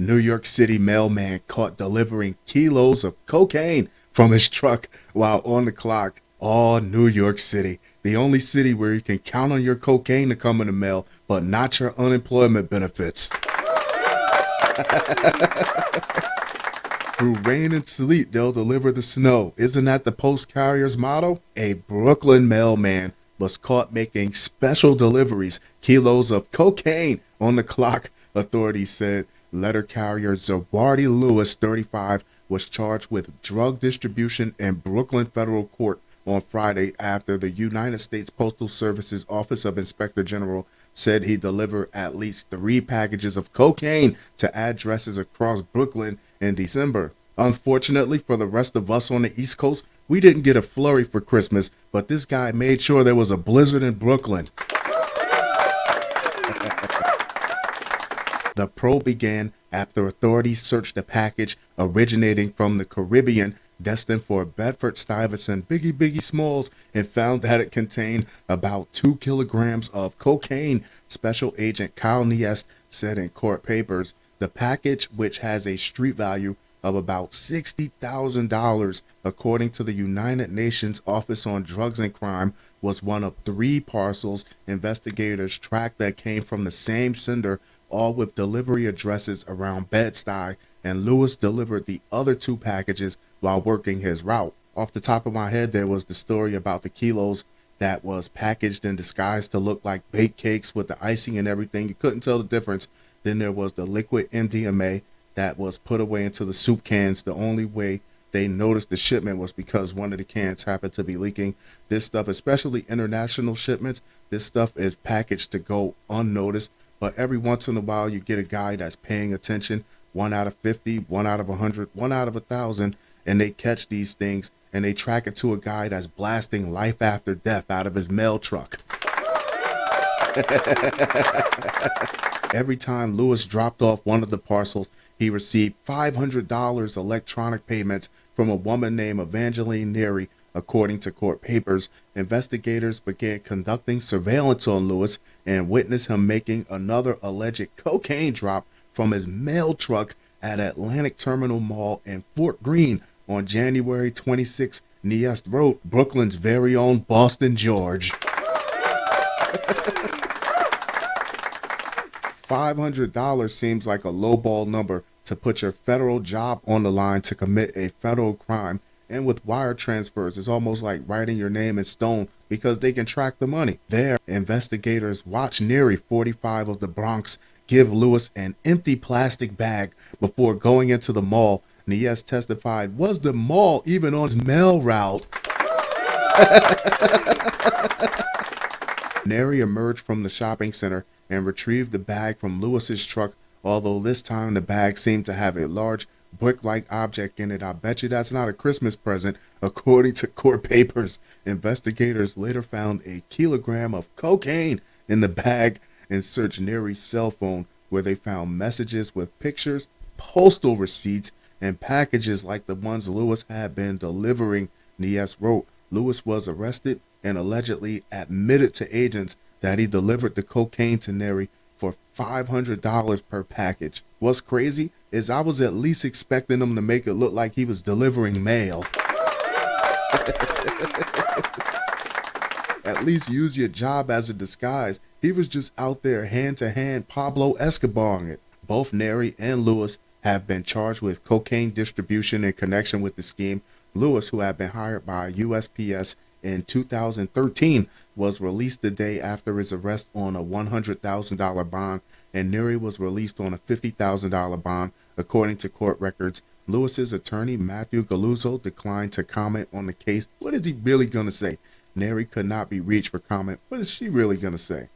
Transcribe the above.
New York City mailman caught delivering kilos of cocaine from his truck while on the clock. Oh, New York City, the only city where you can count on your cocaine to come in the mail, but not your unemployment benefits. Through rain and sleet, they'll deliver the snow. Isn't that the post carrier's motto? A Brooklyn mailman was caught making special deliveries, kilos of cocaine on the clock, authorities said. Letter carrier Zarwardy Lewis, 35, was charged with drug distribution in Brooklyn federal court on Friday after the United States Postal Service's Office of Inspector General said he delivered at least 3 packages of cocaine to addresses across Brooklyn in December. Unfortunately for the rest of us on the East Coast, we didn't get a flurry for Christmas, but this guy made sure there was a blizzard in Brooklyn. The probe began after authorities searched a package originating from the Caribbean destined for Bedford-Stuyvesant Biggie Smalls and found that it contained about 2 kilograms of cocaine, Special Agent Kyle Niest said in court papers. The package, which has a street value of about $60,000, according to the United Nations Office on Drugs and Crime, was one of 3 parcels investigators tracked that came from the same sender, all with delivery addresses around Bed-Stuy, and Lewis delivered the other 2 packages while working his route. Off the top of my head, there was the story about the kilos that was packaged in disguise to look like baked cakes with the icing and everything. You couldn't tell the difference. Then there was the liquid MDMA that was put away into the soup cans. The only way they noticed the shipment was because one of the cans happened to be leaking. This stuff, especially international shipments, this stuff is packaged to go unnoticed. But every once in a while, you get a guy that's paying attention, 1 out of 50, 1 out of 100, 1 out of 1,000, and they catch these things, and they track it to a guy that's blasting life after death out of his mail truck. Every time Lewis dropped off one of the parcels, he received $500 electronic payments from a woman named Evangeline Neary. According to court papers, investigators began conducting surveillance on Lewis and witnessed him making another alleged cocaine drop from his mail truck at Atlantic Terminal Mall in Fort Greene on January 26, Niest wrote, Brooklyn's very own Boston George. $500 seems like a lowball number to put your federal job on the line to commit a federal crime. And with wire transfers, it's almost like writing your name in stone because they can track the money. There, investigators watched Neary, 45, of the Bronx, give Lewis an empty plastic bag before going into the mall. Niest testified, was the mall even on his mail route? Neary emerged from the shopping center and retrieved the bag from Lewis's truck, although this time the bag seemed to have a large brick-like object in it. I bet you that's not a Christmas present, according to court papers. Investigators later found a kilogram of cocaine in the bag and searched Neary's cell phone, where they found messages with pictures, postal receipts, and packages like the ones Lewis had been delivering. Niest wrote, Lewis was arrested and allegedly admitted to agents that he delivered the cocaine to Neary for $500 per package. What's crazy is I was at least expecting him to make it look like he was delivering mail. At least use your job as a disguise. He was just out there hand-to-hand Pablo Escobaring it. Both Neary and Lewis have been charged with cocaine distribution in connection with the scheme. Lewis, who had been hired by USPS in 2013, was released the day after his arrest on a $100,000 bond, and Neary was released on a $50,000 bond, according to court records. Lewis's attorney, Matthew Galuzzo, declined to comment on the case. What is he really going to say? Neary could not be reached for comment. What is she really going to say?